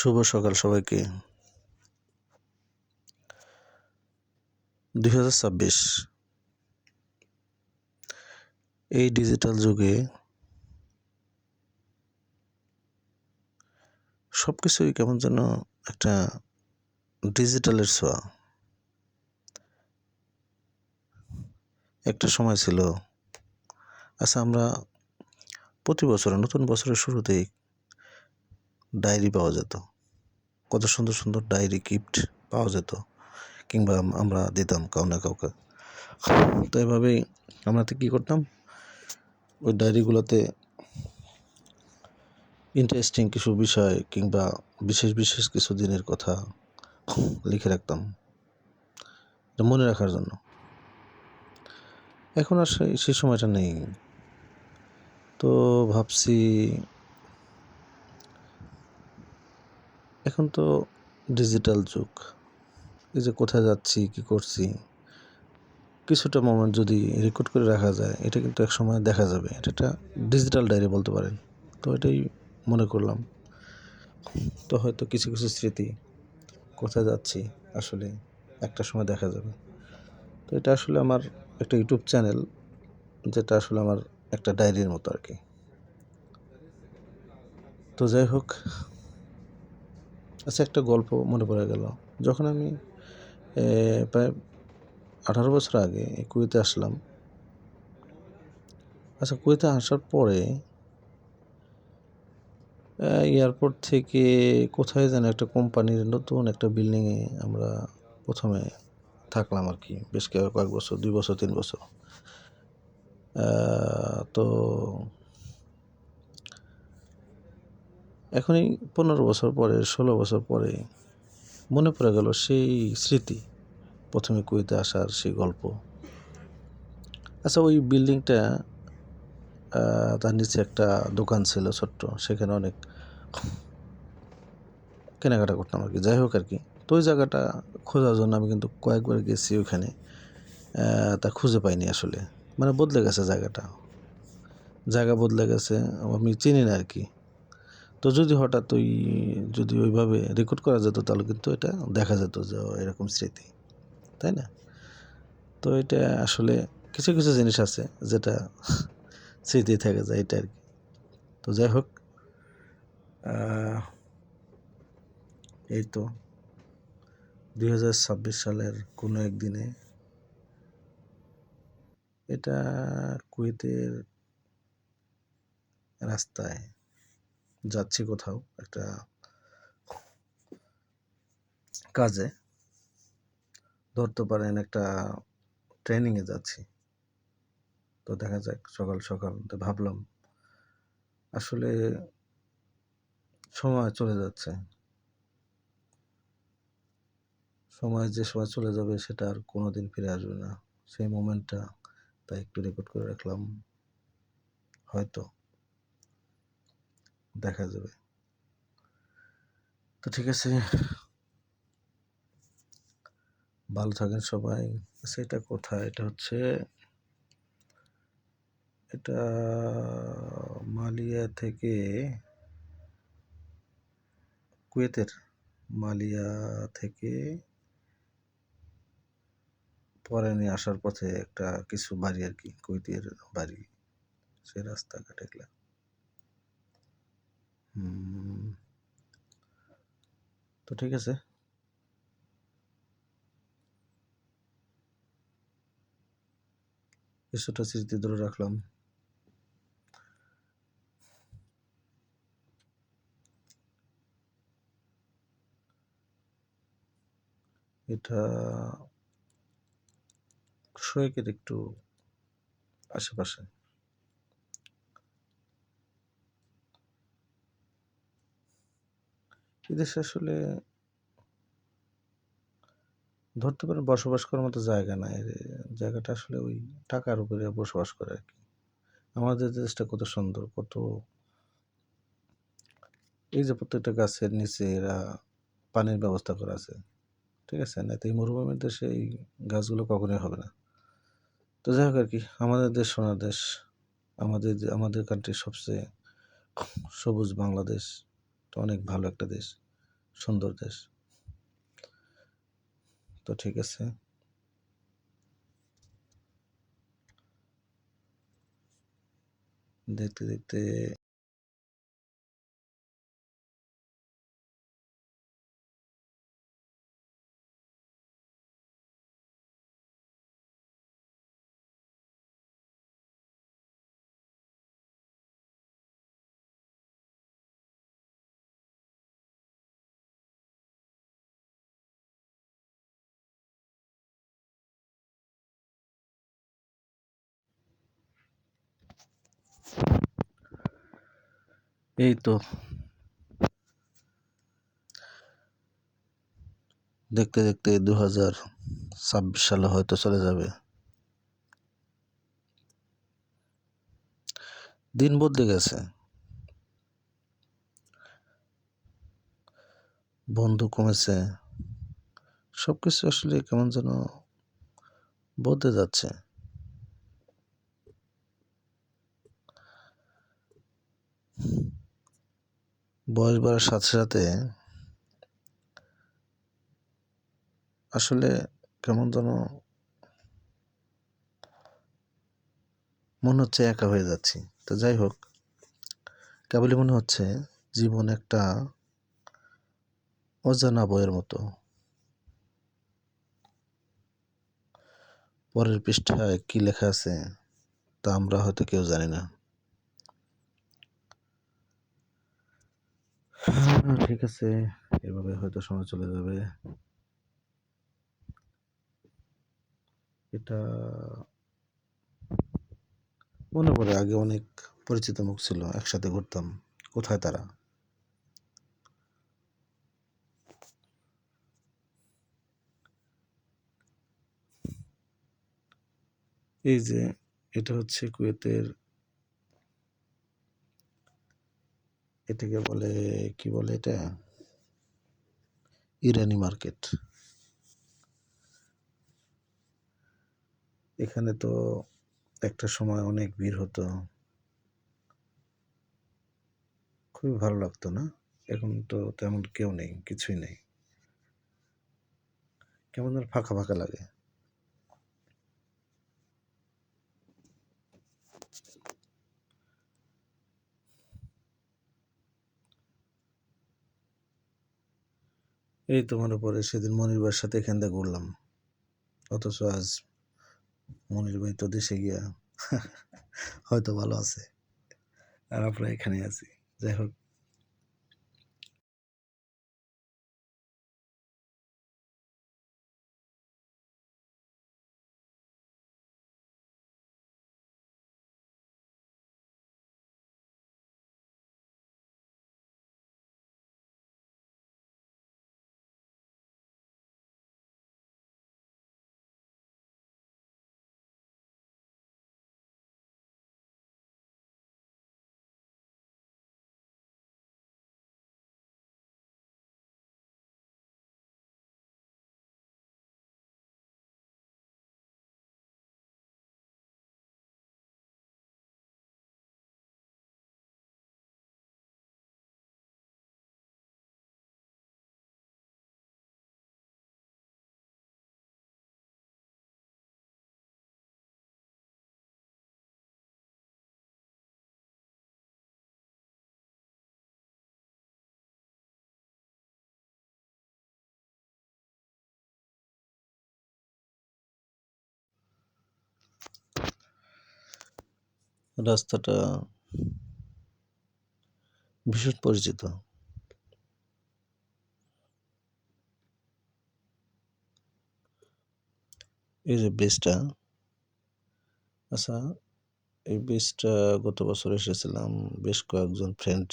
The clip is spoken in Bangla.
শুভ সকাল সবাইকে। 2026 এই ডিজিটাল যুগে সবকিছুই কেমন যেন একটা ডিজিটালের ছোঁয়া। একটা সময় ছিল, আমরা প্রতি বছর নতুন বছরের শুরুতেই ডায়েরি পাওয়া যেত, কত সুন্দর সুন্দর ডায়েরি গিফট পাওয়া যেত, কিংবা আমরা দিতাম কাউ না কাউকে। তো এভাবেই আমরা কী করতাম, ওই ডায়েরিগুলোতে ইন্টারেস্টিং কিছু বিষয় কিংবা বিশেষ বিশেষ কিছু দিনের কথা লিখে রাখতাম মনে রাখার জন্য। এখন আর সেই সময়টা নেই। তো ভাবছি এখন তো ডিজিটাল যুগ, এই যে কোথায় যাচ্ছি কি করছি কিছুটা মোমেন্ট যদি রেকর্ড করে রাখা যায়, এটা কিন্তু এক সময় দেখা যাবে। এটা একটা ডিজিটাল ডায়েরি বলতে পারেন। তো এটাই মনে করলাম। তো হয়তো কিছু কিছু স্মৃতি কোথায় যাচ্ছি আসলে একটা সময় দেখা যাবে। তো এটা আসলে আমার একটা ইউটিউব চ্যানেল, যেটা আসলে আমার একটা ডায়েরির মতো আর কি। তো যাই হোক, একটা গল্প মনে পড়ে গেল। যখন আমি প্রায় 18 বছর আগে কুয়েতে আসলাম। কুয়েতে আসার পরে এয়ারপোর্ট থেকে কোথায় যেন একটা কোম্পানির নতুন একটা বিল্ডিংয়ে আমরা প্রথমে থাকলাম আর কি, বেশ কয়েক বছর, 2 বছর 3 বছর। তো এখনই 15 বছর পরে, 16 বছর পরে মনে পড়ে গেল সেই স্মৃতি, প্রথমে কুয়েতে আসার সেই গল্প। ওই বিল্ডিংটা, তার নিচে একটা দোকান ছিল ছোট্ট, সেখানে অনেক কেনাকাটা করতাম আর কি। যাই হোক আর কি, তো ওই জায়গাটা খোঁজার জন্য আমি কিন্তু কয়েকবার গেছি ওইখানে, তা খুঁজে পাইনি আসলে। মানে বদলে গেছে জায়গা বদলে গেছে, আমি চিনি না আর কি। তো হঠাৎ যদি ওইভাবে রেকর্ড করা যেত, তাহলে কিন্তু এটা দেখা যেত যে এরকম স্মৃতি, তাই না? তো এটা আসলে কিছু কিছু জিনিস আছে যেটা স্মৃতি থেকে যায়, এটা আর কি। তো যাই হোক, এই তো 2026 সালের কোনো একদিনে এটা কুয়েতের রাস্তায় যাচ্ছি কোথাও একটা কাজে, ধরতে পারেন একটা ট্রেনিংয়ে যাচ্ছি। তো দেখা যাক, সকাল সকাল তো ভাবলাম আসলে সময় চলে যাচ্ছে, যে সময় চলে যাবে সেটা আর কোনোদিন ফিরে আসবে না। সেই মোমেন্টটা তাই একটু রেকর্ড করে রাখলাম, হয়তো দেখা যাবে। তো ঠিক আছে, ভালো থাকেন সবাই। এটা কোথায়? এটা মালিয়া থেকে, কুয়েতের মালিয়া থেকে পরে নিয়ে আসার পথে একটা কিছু বাড়ি আর কি, কুয়েতের বাড়ি, সে রাস্তাঘাট এগুলা। তো ঠিক আছে, কিছুটা স্মৃতি ধরে রাখলাম। এটা শোয়েকের একটু আশেপাশে। এদেশে আসলে ধরতে পারেন বসবাস করার মতো জায়গা নাই। জায়গাটা আসলে ওই টাকার উপরে বসবাস করে আর কি। আমাদের দেশটা কত সুন্দর, কত, এই যে প্রত্যেকটা গাছের নিচে এরা পানির ব্যবস্থা করা আছে, ঠিক আছে না? তো এই মরুভূমির দেশে এই গাছগুলো কখনোই হবে না। তো যাই হোক আর কি, আমাদের দেশ সোনার দেশ, আমাদের কান্ট্রির সবচেয়ে সবুজ বাংলাদেশ, তো অনেক ভালো একটা দেশ। সুন্দর দেশ। তো ঠিক আছে, দেখতে দেখতে এই তো দেখতে দেখতে 2026 সালে হয়তো চলে যাবে। দিন বদলে গেছে, বন্ধু কমেছে, সবকিছু আসলে কেমন যেন বদলে যাচ্ছে। বয়স বাড়ার সাথে সাথে আসলে কেমন যেন মনে হচ্ছে একা হয়ে যাচ্ছি। তো যাই হোক, কেবলই মনে হচ্ছে জীবন একটা অজানা বইয়ের মতো, পরের পৃষ্ঠায় কি লেখা আছে তা আমরা হয়তো কেউ জানি না। ঠিক আছে, এভাবে হয়তো সময় চলে যাবে। এটা মনে পড়ে, আগে অনেক পরিচিত মুখ ছিল, একসাথে ঘুরতাম, কোথায় তারা? এই যে এটা হচ্ছে কুয়েতের, এটাকে বলে, কি বলে এটা, ইরানি মার্কেট। এখানে তো একটা সময় অনেক ভিড় হতো, খুবই ভালো লাগতো না? এখন তো তেমন কেউ নেই, কিছুই নেই, কেমন যেন ফাঁকা ফাঁকা লাগে। এই তো মনে পড়ে সেদিন মনির ভাইয়ের সাথে এখান থেকে ঘুরলাম, অথচ আজ মনির ভাই তো দেশে গিয়া হয়তো ভালো আছে, আর আমরা এখানে আছি। যাই হোক, রাস্তাটা ভীষণ পরিচিত। এই যে বেসটা, আচ্ছা, এই বেসটা গত বছর এসেছিলাম বেশ কয়েকজন ফ্রেন্ড